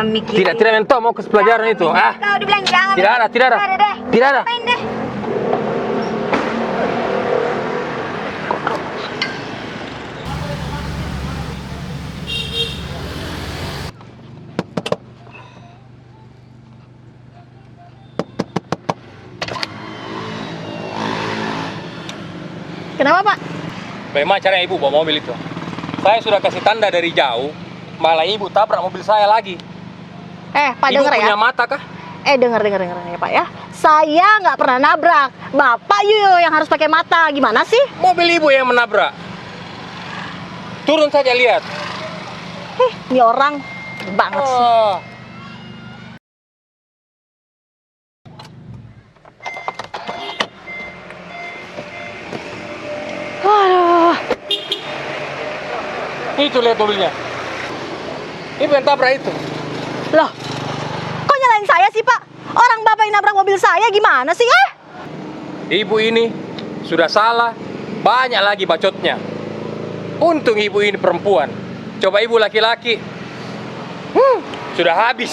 jangan mikir. Tidak mentok mau ke pelajaran itu. Kau dibilang jangan. Tidak ada. Deh. Tidak ada. Main deh. Kenapa, Pak? Bagaimana caranya ibu bawa mobil itu? Saya sudah kasih tanda dari jauh, malah ibu tabrak mobil saya lagi. Pak Ibu denger punya ya. mata kah? Denger ya, Pak ya. Saya nggak pernah nabrak. Bapak yang harus pakai mata. Gimana sih? Mobil ibu yang menabrak. Turun saja lihat. Ini orang banget sih. Waduh. Itu lihat mobilnya. Ibu yang tabrak itu. Loh, kok nyalain saya sih, Pak? Orang Bapak yang nabrak mobil saya gimana sih? Ibu ini sudah salah, banyak lagi bacotnya. Untung ibu ini perempuan. Coba ibu laki-laki, sudah habis.